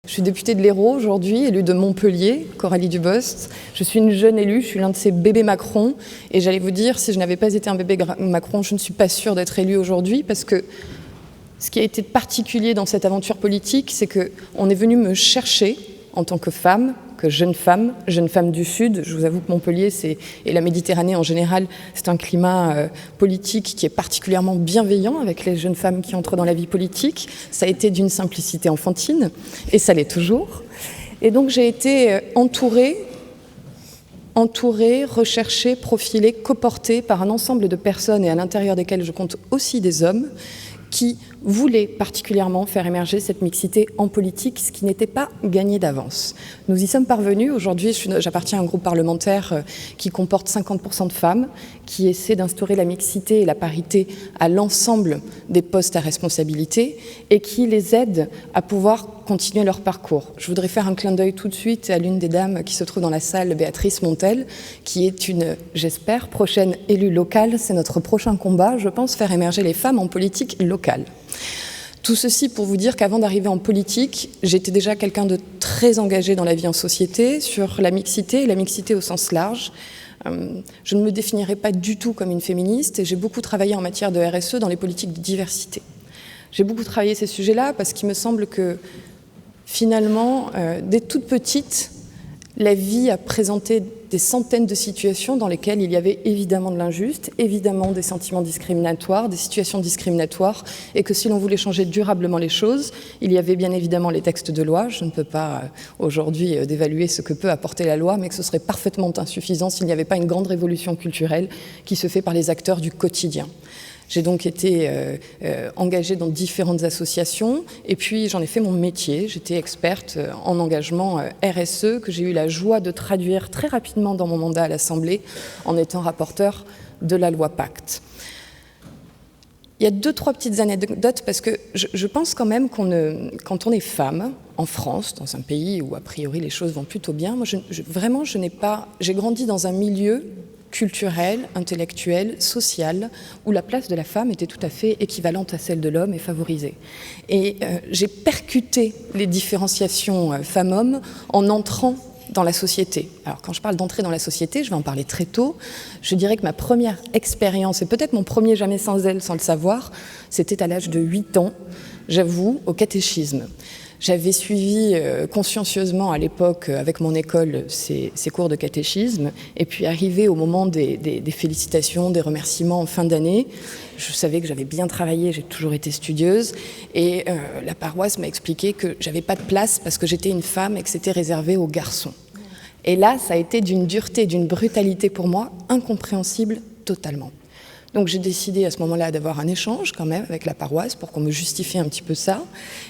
Je suis députée de l'Hérault aujourd'hui, élue de Montpellier, Coralie Dubost. Je suis une jeune élue, je suis l'un de ces bébés Macron. Et j'allais vous dire, si je n'avais pas été un bébé Macron, je ne suis pas sûre d'être élue aujourd'hui, parce que ce qui a été particulier dans cette aventure politique, c'est qu'on est venu me chercher en tant que femme, jeune femme du Sud. Je vous avoue que Montpellier et la Méditerranée en général, c'est un climat politique qui est particulièrement bienveillant avec les jeunes femmes qui entrent dans la vie politique. Ça a été d'une simplicité enfantine, et ça l'est toujours. Et donc j'ai été entourée, recherchée, profilée, coportée par un ensemble de personnes, et à l'intérieur desquelles je compte aussi des hommes, qui voulait particulièrement faire émerger cette mixité en politique, ce qui n'était pas gagné d'avance. Nous y sommes parvenus. Aujourd'hui, j'appartiens à un groupe parlementaire qui comporte 50% de femmes, qui essaie d'instaurer la mixité et la parité à l'ensemble des postes à responsabilité et qui les aide à pouvoir continuer leur parcours. Je voudrais faire un clin d'œil tout de suite à l'une des dames qui se trouve dans la salle, Béatrice Montel, qui est une, j'espère, prochaine élue locale. C'est notre prochain combat, je pense, faire émerger les femmes en politique locale. Tout ceci pour vous dire qu'avant d'arriver en politique, j'étais déjà quelqu'un de très engagé dans la vie en société, sur la mixité, et la mixité au sens large. Je ne me définirais pas du tout comme une féministe, et j'ai beaucoup travaillé en matière de RSE dans les politiques de diversité. J'ai beaucoup travaillé ces sujets-là parce qu'il me semble que, finalement, dès toute petite, la vie a présenté des centaines de situations dans lesquelles il y avait évidemment de l'injuste, évidemment des sentiments discriminatoires, des situations discriminatoires, et que si l'on voulait changer durablement les choses, il y avait bien évidemment les textes de loi. Je ne peux pas aujourd'hui d'évaluer ce que peut apporter la loi, mais que ce serait parfaitement insuffisant s'il n'y avait pas une grande révolution culturelle qui se fait par les acteurs du quotidien. J'ai donc été engagée dans différentes associations et puis j'en ai fait mon métier. J'étais experte en engagement RSE que j'ai eu la joie de traduire très rapidement dans mon mandat à l'Assemblée en étant rapporteure de la loi Pacte. Il y a 2-3 petites anecdotes parce que je pense quand même quand on est femme en France, dans un pays où a priori les choses vont plutôt bien, moi j'ai grandi dans un milieu culturel, intellectuel, social, où la place de la femme était tout à fait équivalente à celle de l'homme et favorisée. Et j'ai percuté les différenciations femmes-hommes en entrant dans la société. Alors quand je parle d'entrer dans la société, je vais en parler très tôt. Je dirais que ma première expérience, et peut-être mon premier jamais sans elle, sans le savoir, c'était à l'âge de 8 ans, j'avoue, au catéchisme. J'avais suivi consciencieusement à l'époque avec mon école ces cours de catéchisme et puis arrivé au moment des félicitations, des remerciements en fin d'année, je savais que j'avais bien travaillé, j'ai toujours été studieuse et la paroisse m'a expliqué que j'avais pas de place parce que j'étais une femme et que c'était réservé aux garçons. Et là, ça a été d'une dureté, d'une brutalité pour moi incompréhensible totalement. Donc j'ai décidé à ce moment-là d'avoir un échange quand même avec la paroisse pour qu'on me justifie un petit peu ça.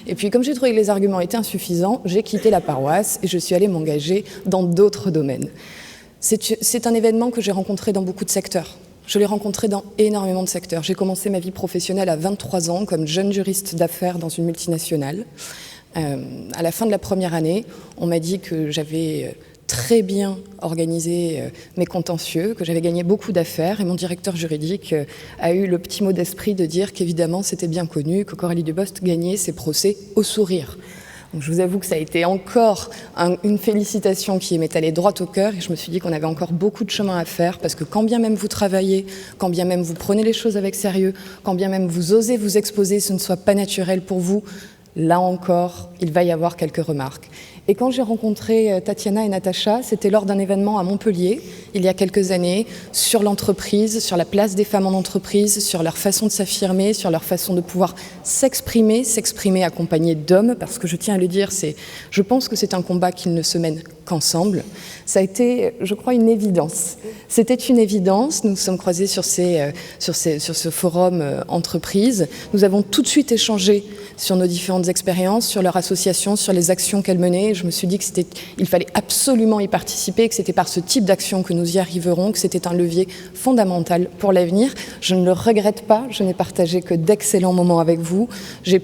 Et puis comme j'ai trouvé que les arguments étaient insuffisants, j'ai quitté la paroisse et je suis allée m'engager dans d'autres domaines. C'est un événement que j'ai rencontré dans beaucoup de secteurs. Je l'ai rencontré dans énormément de secteurs. J'ai commencé ma vie professionnelle à 23 ans comme jeune juriste d'affaires dans une multinationale. À la fin de la première année, on m'a dit que j'avais très bien organisé mes contentieux, que j'avais gagné beaucoup d'affaires et mon directeur juridique a eu le petit mot d'esprit de dire qu'évidemment c'était bien connu que Coralie Dubost gagnait ses procès au sourire. Donc je vous avoue que ça a été encore une félicitation qui m'est allée droit au cœur et je me suis dit qu'on avait encore beaucoup de chemin à faire parce que quand bien même vous travaillez, quand bien même vous prenez les choses avec sérieux, quand bien même vous osez vous exposer, ce ne soit pas naturel pour vous, là encore, il va y avoir quelques remarques. Et quand j'ai rencontré Tatiana et Natacha, c'était lors d'un événement à Montpellier, il y a quelques années, sur l'entreprise, sur la place des femmes en entreprise, sur leur façon de s'affirmer, sur leur façon de pouvoir s'exprimer accompagnées d'hommes, parce que je tiens à le dire, je pense que c'est un combat qu'ils ne se mènent qu'ensemble. Ça a été, je crois, une évidence. C'était une évidence. Nous nous sommes croisés sur ce forum entreprise. Nous avons tout de suite échangé sur nos différentes expériences, sur leur association, sur les actions qu'elles menaient. Je me suis dit qu'il fallait absolument y participer, que c'était par ce type d'action que nous y arriverons, que c'était un levier fondamental pour l'avenir. Je ne le regrette pas. Je n'ai partagé que d'excellents moments avec vous. J'ai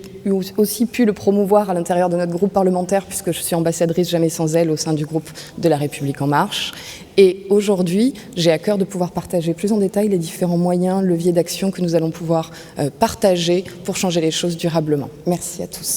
aussi pu le promouvoir à l'intérieur de notre groupe parlementaire, puisque je suis ambassadrice jamais sans elle au sein du groupe de La République En Marche. Et aujourd'hui, j'ai à cœur de pouvoir partager plus en détail les différents moyens, leviers d'action que nous allons pouvoir partager pour changer les choses durablement. Merci à tous.